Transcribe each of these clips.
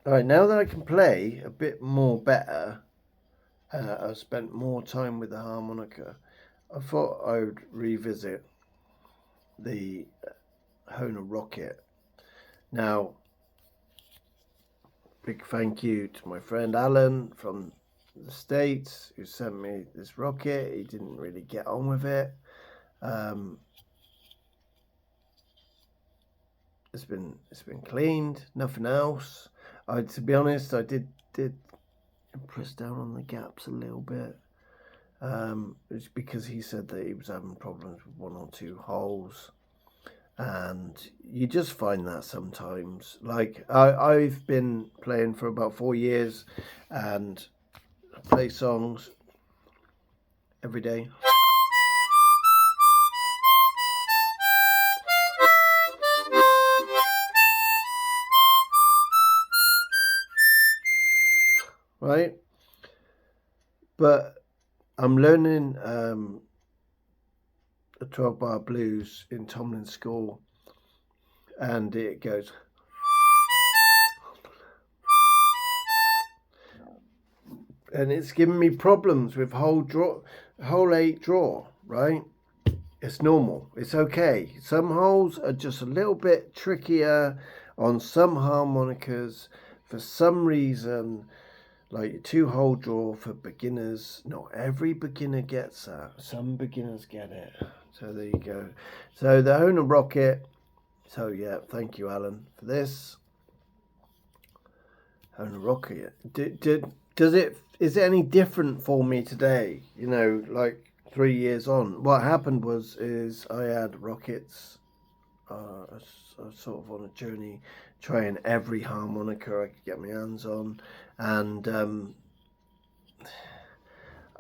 Alright, now that I can play a bit more better, I've spent more time with the harmonica, I thought I would revisit the Hohner Rocket. Now, big thank you to my friend Alan from the States who sent me this rocket. He didn't really get on with it. It's been cleaned, nothing else. To be honest, I did press down on the gaps a little bit. It's because he said that he was having problems with one or two holes, and you just find that sometimes. Like I've been playing for about 4 years, and I play songs every day. Right, but I'm learning a 12-bar blues in Tomlin School, and it goes, and it's giving me problems with whole 8 draw. Right, it's normal, it's okay. Some holes are just a little bit trickier on some harmonicas for some reason. Like 2-hole draw for beginners. Not every beginner gets that. Some beginners get it. So there you go. So the Hohner Rocket. So yeah, thank you, Alan, for this. Hohner Rocket. Is it any different for me today? You know, like 3 years on. What happened is I had rockets. I was sort of on a journey, trying every harmonica I could get my hands on, and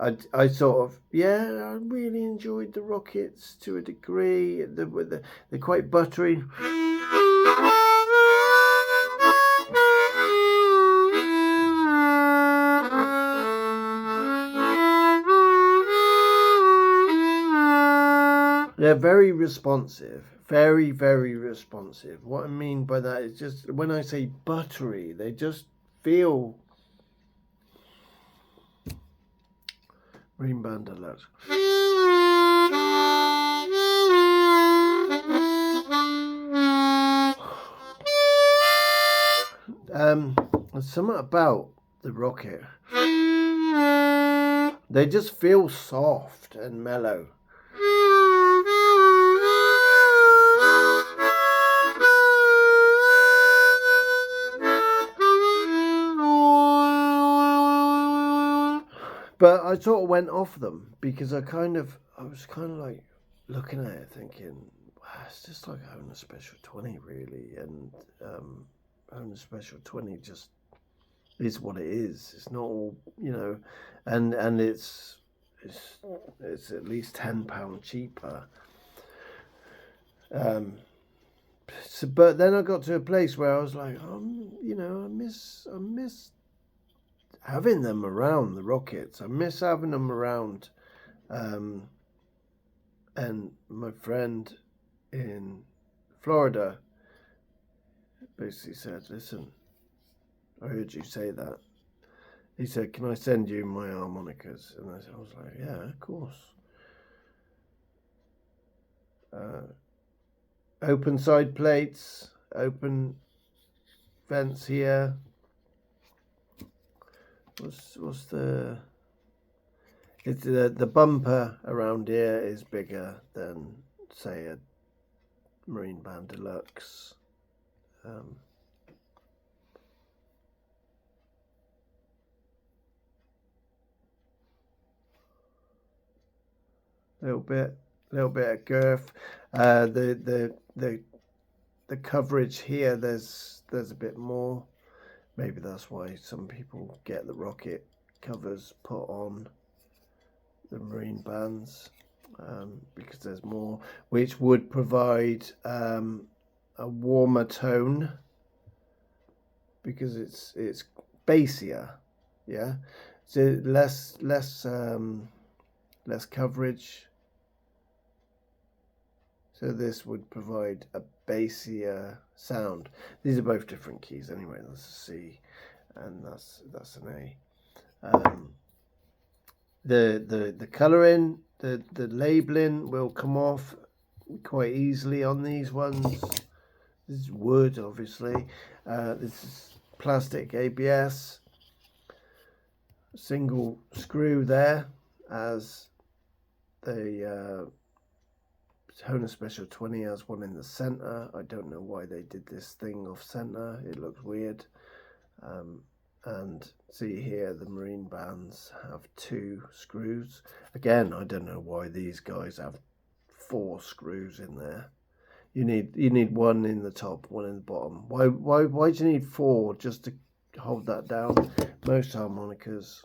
I sort of, I really enjoyed the rockets to a degree. They're quite buttery. They're very responsive. Very, very responsive. What I mean by that is just when I say buttery, they just feel Marine Band Alert. There's something about the rocket. They just feel soft and mellow. But I sort of went off them because I was kind of like looking at it thinking, wow, it's just like having a Special 20 really, and having a Special 20 just is what it is. It's not all, and it's at least £10 cheaper. But then I got to a place where I was like, I miss having them around, the rockets. I miss having them around. And my friend in Florida basically said, listen, I heard you say that. He said, can I send you my harmonicas? And I was like, yeah, of course. Open side plates, open vents here. What's the... It's the bumper around here is bigger than, say, a Marine Band Deluxe. Little bit of girth. The coverage here, there's a bit more. Maybe that's why some people get the rocket covers put on the Marine Bands, because there's more, which would provide a warmer tone because it's bassier, yeah. So less coverage. So this would provide a bassier sound. These are both different keys anyway. That's a C, and that's an A. The colouring, the labelling will come off quite easily on these ones. This is wood, obviously. This is plastic ABS. Single screw there, as the Hohner Special 20 has one in the centre. I don't know why they did this thing off centre. It looks weird. And see here, the marine bands have 2 screws. Again, I don't know why these guys have 4 screws in there. You need one in the top, one in the bottom. Why do you need 4 just to hold that down? Most harmonicas.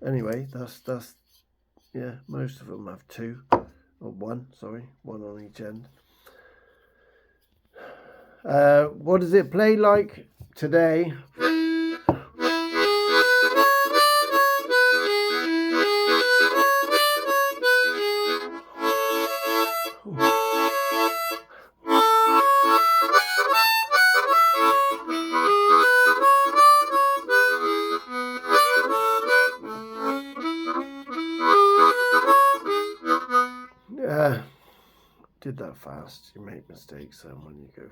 Anyway, that's yeah. Most of them have 2 or 1. Sorry, 1 on each end. What does it play like today? Did that fast. You make mistakes then when you're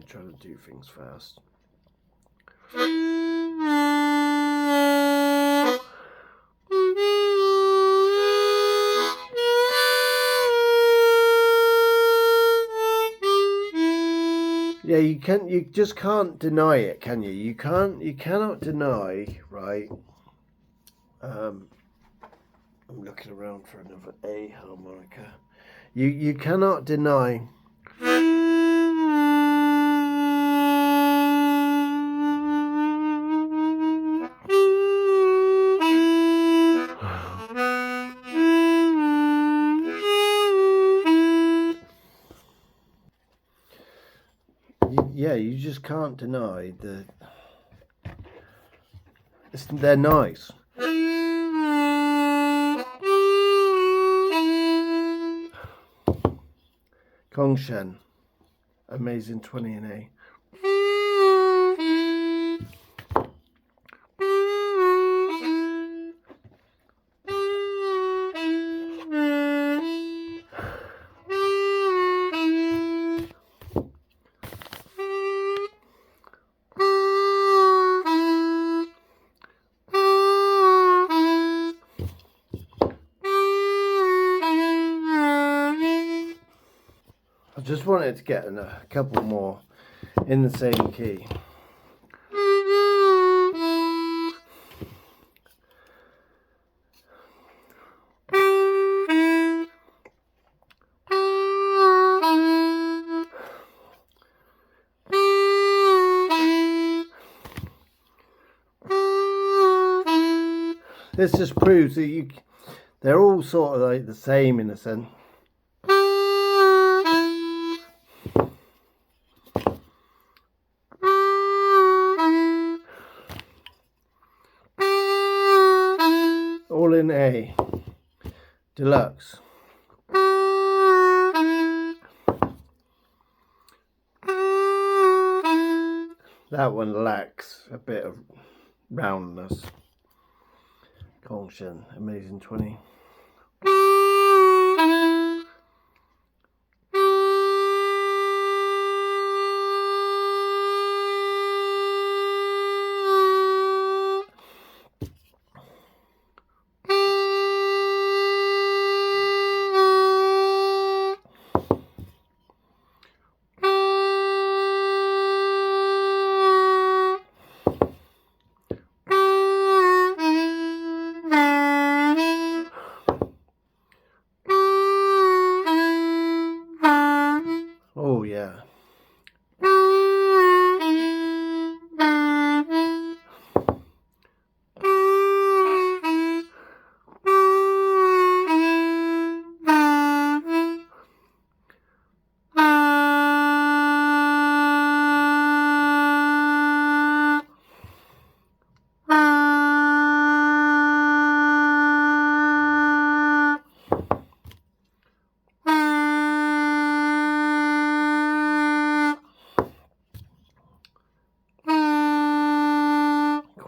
trying to do things fast. Yeah, you just can't deny it, can you? You cannot deny, right? I'm looking around for another A harmonica. You cannot deny you just can't deny they're nice. Kongshen, amazing 20 in A. I just wanted to get a couple more in the same key. This just proves that they're all sort of like the same in a sense. All in A. Deluxe. That one lacks a bit of roundness. Kongshen, amazing 20.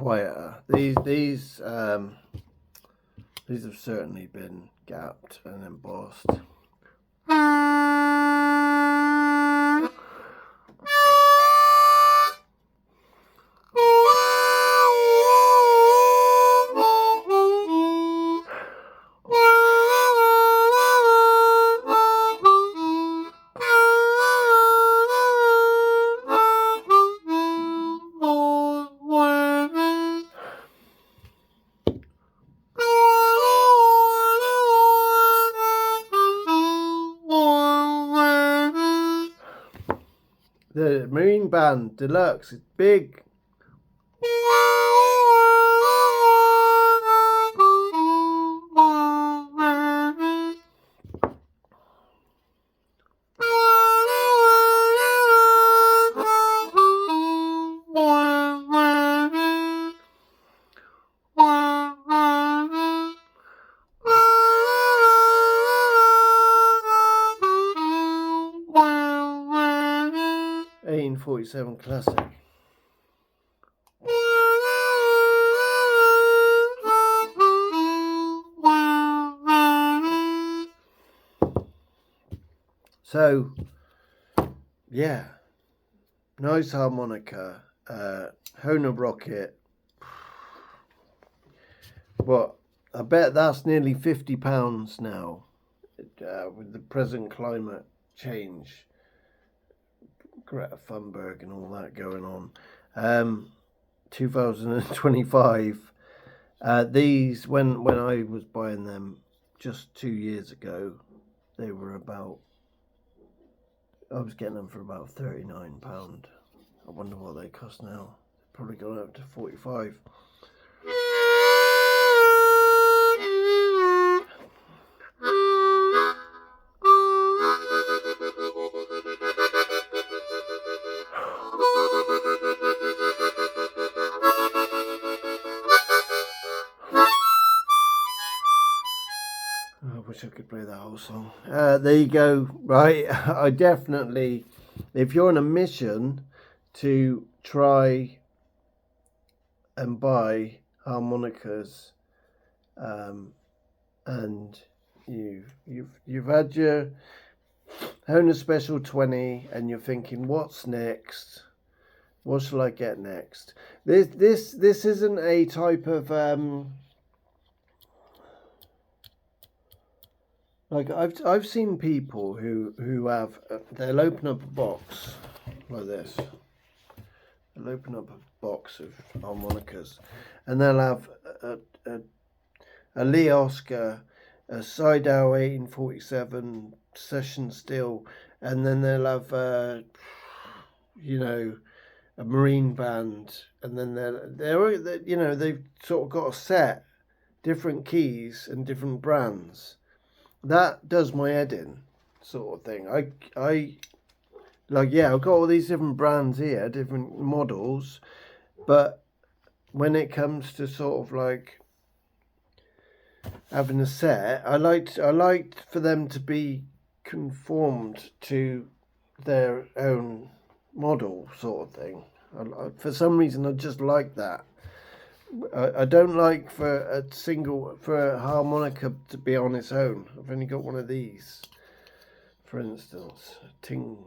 quieter. These have certainly been gapped and embossed. The Marine Band Deluxe is big. '47 classic. So, yeah, nice harmonica, Hohner Rocket. What? I bet that's nearly £50 now, with the present climate change, Greta Thunberg and all that going on. 2025. These, when I was buying them just 2 years ago, they were about, I was getting them for about £39. I wonder what they cost now. They've probably gone up to 45. I wish I could play that whole song. There you go. Right, I definitely, if you're on a mission to try and buy harmonicas, and you've had your Hohner Special 20, and you're thinking, what's next? What shall I get next? This isn't a type of like I've seen people who have they'll open up a box like this. They'll open up a box of harmonicas, and they'll have a Lee Oscar, a Sidau 1847 session steel, and then they'll have a Marine Band, and then they're they've sort of got a set, different keys and different brands. That does my head in, sort of thing. I like, yeah, I've got all these different brands here, different models, but when it comes to sort of like having a set, I liked for them to be conformed to their own model, sort of thing. For some reason, I just like that. I don't like for a harmonica to be on its own. I've only got one of these, for instance, Ting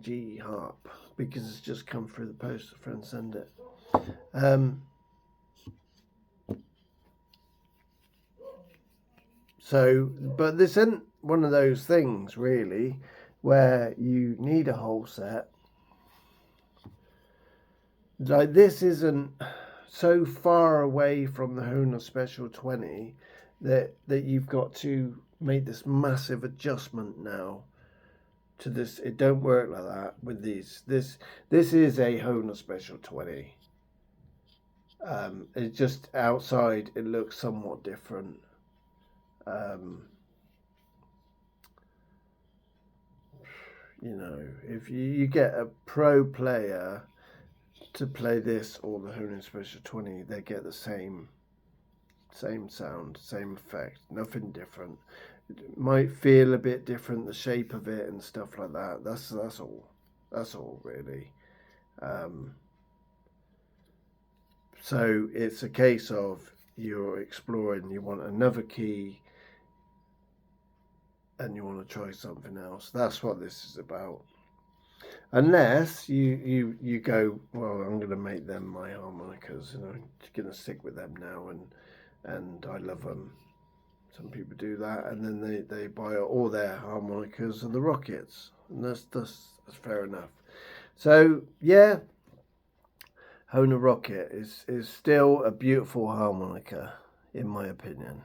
G Harp, because it's just come through the post. A friend sent it. So, but this isn't one of those things really where you need a whole set. Like, this isn't so far away from the Hohner Special 20 that you've got to make this massive adjustment now to this. It don't work like that with these. This is a Hohner Special 20. It's just outside it looks somewhat different. If you get a pro player to play this or the Hohner Special 20, they get the same sound, same effect, nothing different. It might feel a bit different, the shape of it and stuff like that. That's all really. So it's a case of you're exploring, you want another key and you want to try something else. That's what this is about. Unless you go, well, I'm going to make them my harmonicas and I'm going to stick with them now, and I love them. Some people do that, and then they buy all their harmonicas and the Rockets, and that's fair enough. So yeah, Hohner Rocket is still a beautiful harmonica, in my opinion.